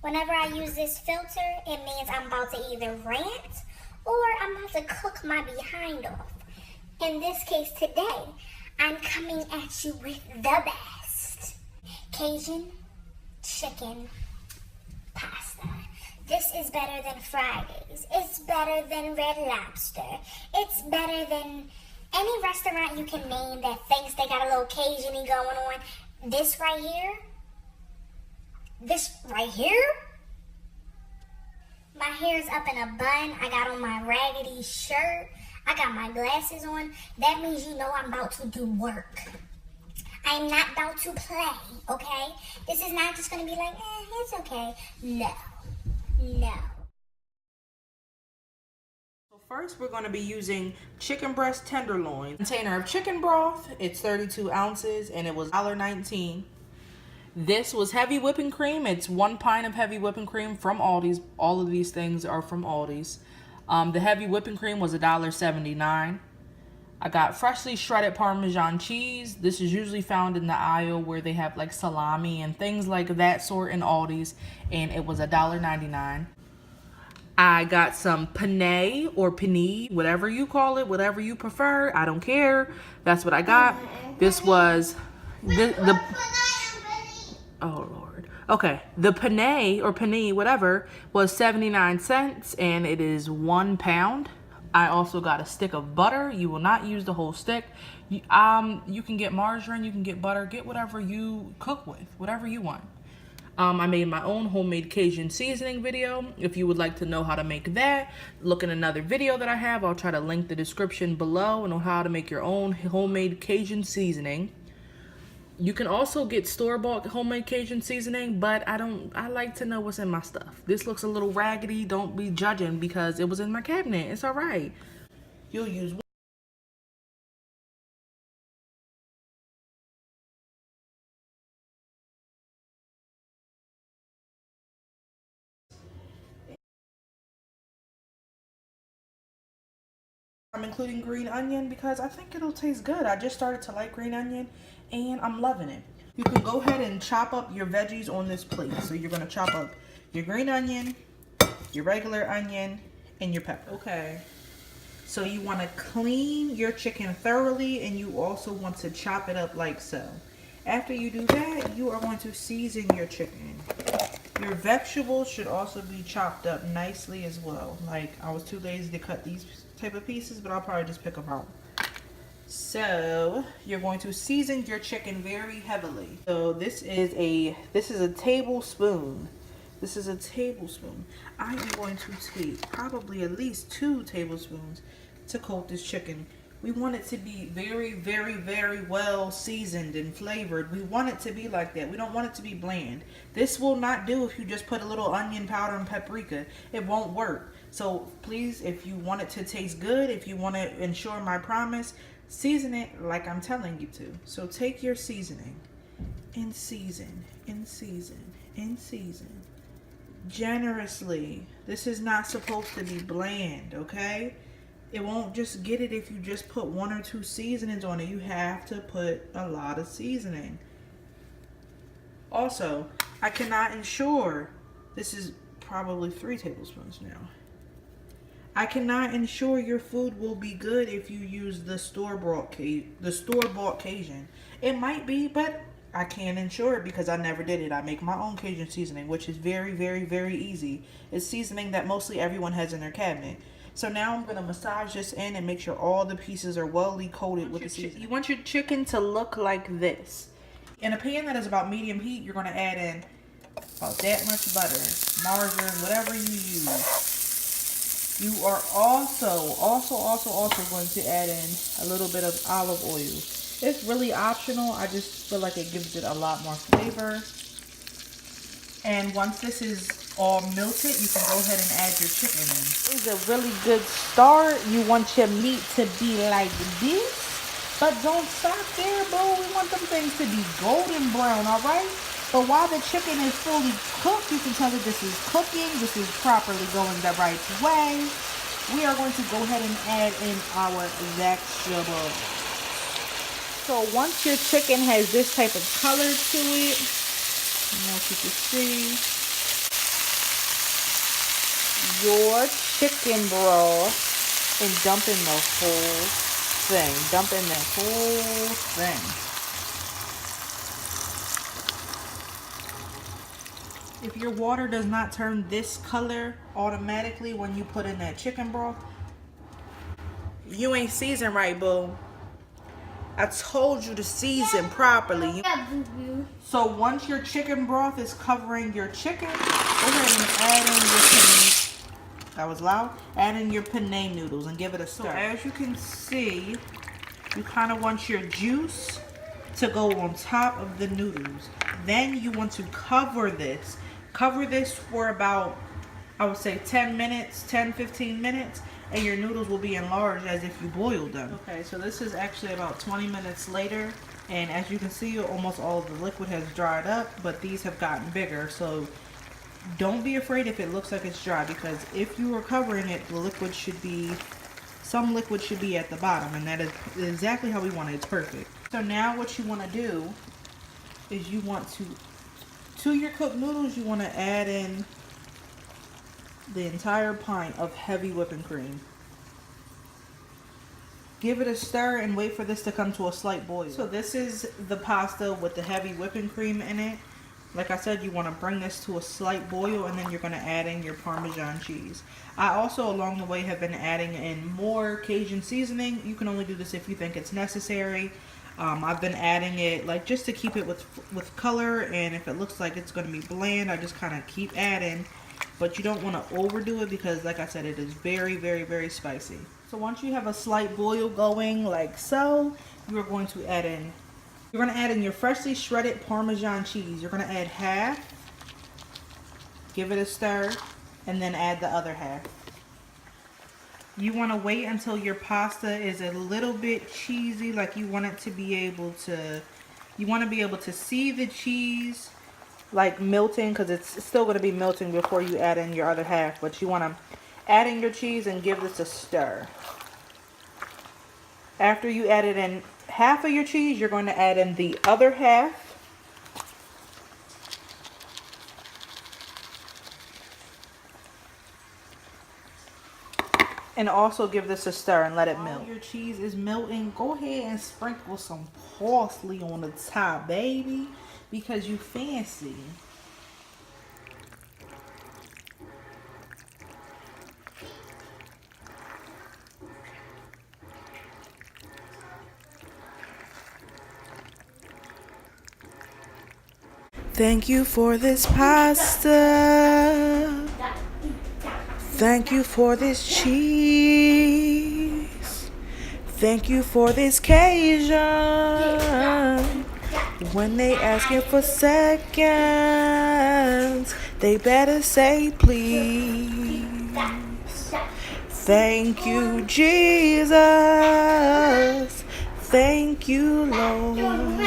Whenever I use this filter, it means I'm about to either rant or I'm about to cook my behind off. In this case today, I'm coming at you with the best Cajun chicken pasta. This is better than Fridays. It's better than Red Lobster. It's better than any restaurant you can name that thinks they got a little Cajun-y going on. This right here, my hair's up in a bun. I got on my raggedy shirt. I got my glasses on. That means you know I'm about to do work. I'm not about to play, okay? This is not just going to be like, it's okay. No. So first we're going to be using chicken breast tenderloin. Container of chicken broth. It's 32 ounces and it was $1.19. This was heavy whipping cream. It's 1 pint of heavy whipping cream from Aldi's. All of these things are from Aldi's. The heavy whipping cream was $1.79. I got freshly shredded Parmesan cheese. This is usually found in the aisle where they have like salami and things like that sort in Aldi's, and it was $1.99. I got some penne or panini, whatever you call it, whatever you prefer. I don't care. That's what I got. This was the oh Lord. Okay, the penne or panini, whatever, was 79 cents, and it is 1 pound. I also got a stick of butter. You will not use the whole stick. You can get margarine, you can get butter, get whatever you cook with, whatever you want. I made my own homemade Cajun seasoning video. If you would like to know how to make that, look in another video that I have. I'll try to link the description below and on how to make your own homemade Cajun seasoning. You can also get store-bought homemade Cajun seasoning, but I like to know what's in my stuff. This looks a little raggedy. Don't be judging because it was in my cabinet. It's all right. You'll use one. I'm including green onion because I think it'll taste good. I just started to like green onion and I'm loving it. You can go ahead and chop up your veggies on this plate. So you're going to chop up your green onion, your regular onion, and your pepper. Okay. So you want to clean your chicken thoroughly and you also want to chop it up like so. After you do that, you are going to season your chicken. Your vegetables should also be chopped up nicely as well. Like, I was too lazy to cut these type of pieces, but I'll probably just pick them out. So you're going to season your chicken very heavily. So this is a tablespoon. This is a tablespoon. I am going to take probably at least 2 tablespoons to coat this chicken. We want it to be very, very, very well seasoned and flavored. We want it to be like that. We don't want it to be bland. This will not do if you just put a little onion powder and paprika. It won't work. So please, if you want it to taste good, if you want to ensure my promise, season it like I'm telling you to. So take your seasoning and season, and season, and season generously. This is not supposed to be bland, okay? It won't just get it if you just put 1 or 2 seasonings on it. You have to put a lot of seasoning. Also, I cannot ensure, this is probably 3 tablespoons now. I cannot ensure your food will be good if you use the store-bought Cajun. It might be, but I can't ensure it because I never did it. I make my own Cajun seasoning, which is very, very, very easy. It's seasoning that mostly everyone has in their cabinet. So now I'm going to massage this in and make sure all the pieces are well coated with the seasoning. You want your chicken to look like this. In a pan that is about medium heat, you're going to add in about that much butter, margarine, whatever you use. You are also going to add in a little bit of olive oil. It's really optional. I just feel like it gives it a lot more flavor. And once this is all melted, you can go ahead and add your chicken in. This is a really good start. You want your meat to be like this, but don't stop there, bro. We want them things to be golden brown, all right? But while the chicken is fully cooked, you can tell that this is cooking. This is properly going the right way. We are going to go ahead and add in our vegetables. So once your chicken has this type of color to it, I don't know if you can see, your chicken broth and dump in the whole thing. Dump in the whole thing. If your water does not turn this color automatically when you put in that chicken broth, you ain't seasoned right, boo. I told you to season properly. So once your chicken broth is covering your chicken, go ahead and add in your penne. That was loud. Add in your penne noodles and give it a stir. So as you can see, you kind of want your juice to go on top of the noodles. Then you want to cover this. Cover this for about, I would say 10 minutes, 10-15 minutes, and your noodles will be enlarged as if you boiled them. Okay, so this is actually about 20 minutes later, and as you can see, almost all of the liquid has dried up, but these have gotten bigger, so don't be afraid if it looks like it's dry, because if you are covering it, the liquid should be, some liquid should be at the bottom, and that is exactly how we want it. It's perfect. So now what you want to do is you want to your cooked noodles, you want to add in the entire pint of heavy whipping cream. Give it a stir and wait for this to come to a slight boil. So this is the pasta with the heavy whipping cream in it. Like I said, you want to bring this to a slight boil, and then you're going to add in your Parmesan cheese. I also along the way have been adding in more Cajun seasoning. You can only do this if you think it's necessary. I've been adding it like just to keep it with color, and if it looks like it's going to be bland, I just kind of keep adding. But you don't want to overdo it because, like I said, it is very, very, very spicy. So once you have a slight boil going like so, you're going to add in your freshly shredded Parmesan cheese. You're going to add half, give it a stir, and then add the other half. You want to wait until your pasta is a little bit cheesy, like you want it to be able to, you want to be able to see the cheese like melting, because it's still going to be melting before you add in your other half, but you want to add in your cheese and give this a stir. After you added in half of your cheese, you're going to add in the other half. And also give this a stir and let it melt. While your cheese is melting, go ahead and sprinkle some parsley on the top, baby, because you fancy. Thank you for this pasta. Thank you for this cheese. Thank you for this Cajun. When they asking for seconds, they better say please. Thank you, Jesus. Thank you, Lord.